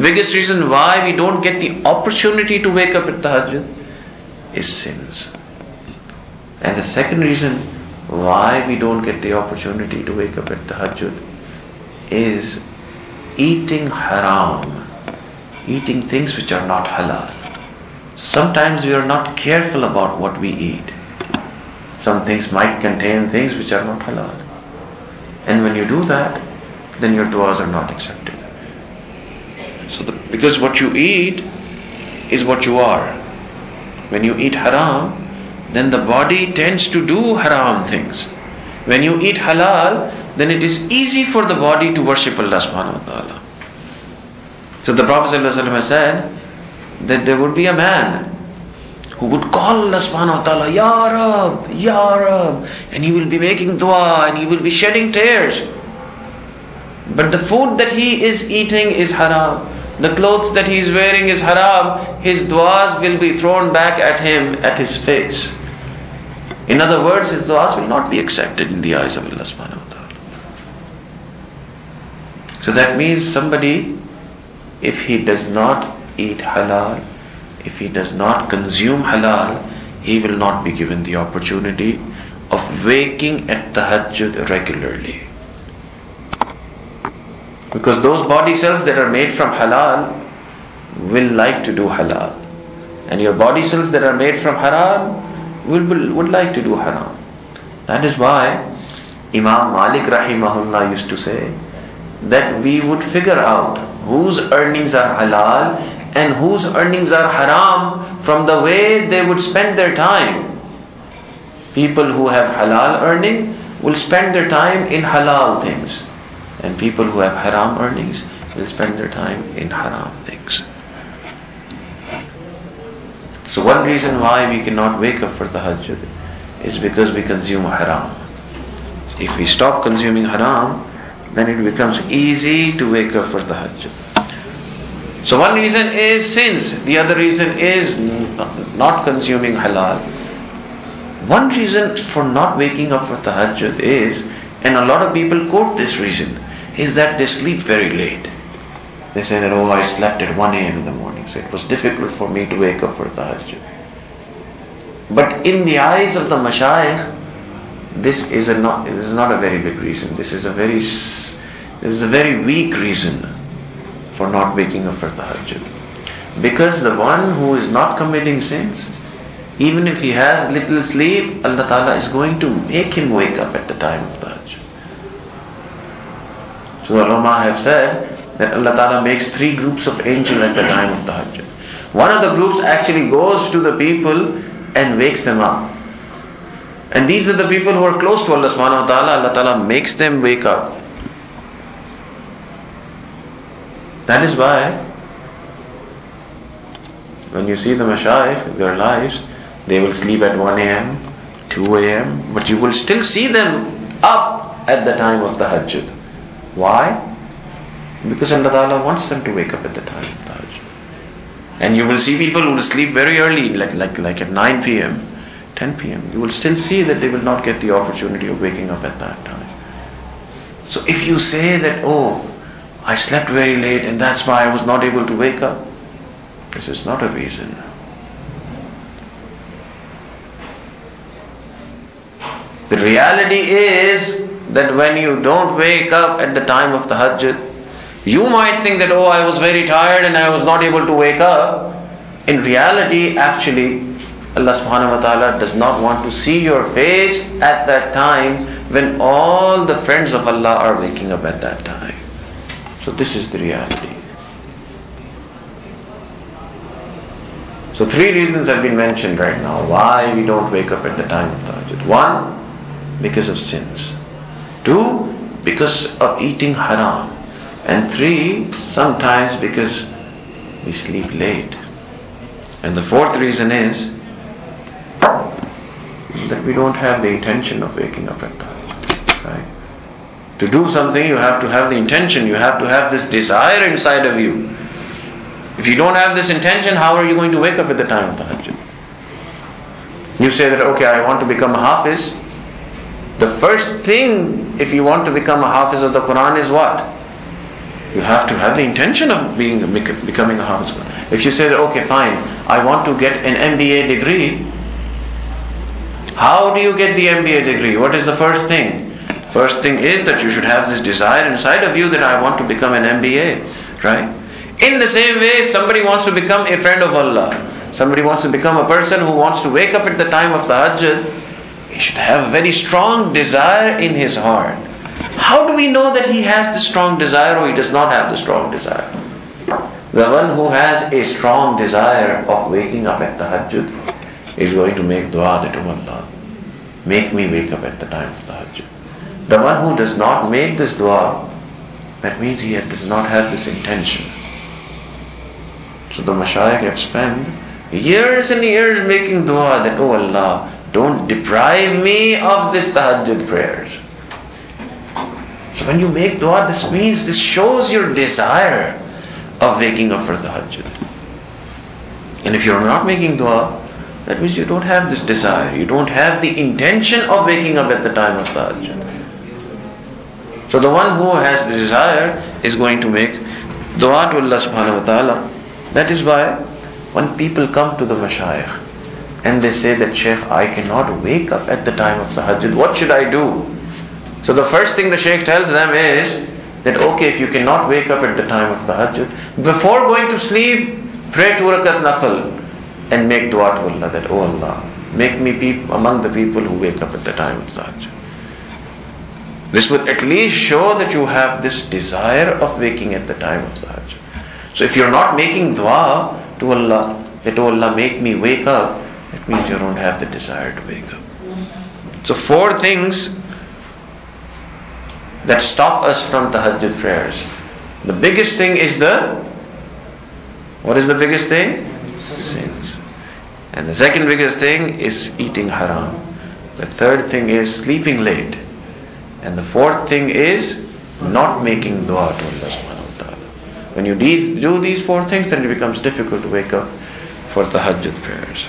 biggest reason why we don't get the opportunity to wake up at tahajjud is sins. And the second reason why we don't get the opportunity to wake up at tahajjud is eating haram, eating things which are not halal. Sometimes we are not careful about what we eat. Some things might contain things which are not halal. And when you do that, then your du'as are not accepted. Because what you eat is what you are. When you eat haram, then the body tends to do haram things. When you eat halal, then it is easy for the body to worship Allah subhanahu wa ta'ala. So the Prophet ﷺ said that there would be a man who would call Allah subhanahu wa ta'ala, Ya Rab, Ya Rab, and he will be making dua and he will be shedding tears. But the food that he is eating is haram. The clothes that he is wearing is haram. His du'as will be thrown back at him, at his face. In other words, his du'as will not be accepted in the eyes of Allah subhanahu wa ta'ala. So that means somebody, if he does not eat halal, if he does not consume halal, he will not be given the opportunity of waking at tahajjud regularly. Because those body cells that are made from halal will like to do halal. And your body cells that are made from haram would like to do haram. That is why Imam Malik rahimahullah used to say that we would figure out whose earnings are halal and whose earnings are haram from the way they would spend their time. People who have halal earning will spend their time in halal things. And people who have haram earnings will spend their time in haram things. So one reason why we cannot wake up for tahajjud is because we consume haram. If we stop consuming haram, then it becomes easy to wake up for tahajjud. So one reason is sins. The other reason is not consuming halal. One reason for not waking up for tahajjud is, and a lot of people quote this reason, is that they sleep very late. They say that, I slept at 1 a.m. in the morning, so it was difficult for me to wake up for tahajjud. But in the eyes of the mashayikh, this is not a very big reason. This is a very weak reason for not waking up for tahajjud. Because the one who is not committing sins, even if he has little sleep, Allah Ta'ala is going to make him wake up at the time of tahajjud. So the ulama have said that Allah Ta'ala makes 3 groups of angels at the time of tahajjud. One of the groups actually goes to the people and wakes them up. And these are the people who are close to Allah subhanahu wa ta'ala. Allah Ta'ala makes them wake up. That is why when you see the mashayikh, their lives, they will sleep at 1 a.m., 2 a.m., but you will still see them up at the time of tahajjud. Why? Because Allah Ta'ala wants them to wake up at the time of tahajjud. And you will see people who will sleep very early, like at 9 p.m., 10 p.m. You will still see that they will not get the opportunity of waking up at that time. So if you say that, I slept very late and that's why I was not able to wake up, this is not a reason. The reality is that when you don't wake up at the time of tahajjud, you might think that, I was very tired and I was not able to wake up. In reality, actually, Allah subhanahu wa ta'ala does not want to see your face at that time when all the friends of Allah are waking up at that time. So this is the reality. So 3 reasons have been mentioned right now why we don't wake up at the time of tahajjud. 1, because of sins. 2, because of eating haram. And 3, sometimes because we sleep late. And the 4th reason is that we don't have the intention of waking up at tahajjud. Right? To do something, you have to have the intention. You have to have this desire inside of you. If you don't have this intention, how are you going to wake up at the time of tahajjud? You say that, I want to become a hafiz. The first thing, if you want to become a hafiz of the Quran, is what? You have to have the intention of becoming a houseman. If you say, okay, fine, I want to get an MBA degree, how do you get the MBA degree? What is the first thing? First thing is that you should have this desire inside of you that I want to become an MBA, right? In the same way, if somebody wants to become a friend of Allah, somebody wants to become a person who wants to wake up at the time of tahajjud, he should have a very strong desire in his heart. How do we know that he has the strong desire or he does not have the strong desire? The one who has a strong desire of waking up at tahajjud is going to make dua that, oh Allah, make me wake up at the time of tahajjud. The one who does not make this dua, that means he does not have this intention. So the mashayikh have spent years and years making dua that, oh Allah, don't deprive me of this tahajjud prayers. So when you make dua, this means, this shows your desire of waking up for tahajjud. And if you're not making dua, that means you don't have this desire. You don't have the intention of waking up at the time of tahajjud. So the one who has the desire is going to make dua to Allah subhanahu wa ta'ala. That is why when people come to the mashayikh and they say that, Shaykh, I cannot wake up at the time of tahajjud, what should I do? So the first thing the Shaykh tells them is that, okay, if you cannot wake up at the time of tahajjud, before going to sleep, pray 2 rakat nafal and make dua to Allah that, oh Allah, make me among the people who wake up at the time of tahajjud. This would at least show that you have this desire of waking at the time of tahajjud. So if you're not making dua to Allah, that, oh Allah, make me wake up, that means you don't have the desire to wake up. So 4 things that stop us from tahajjud prayers. The biggest thing is what is the biggest thing? Sins. And the second biggest thing is eating haram. The third thing is sleeping late. And the fourth thing is not making dua to Allah subhanahu wa ta'ala. When you do these 4 things, then it becomes difficult to wake up for tahajjud prayers.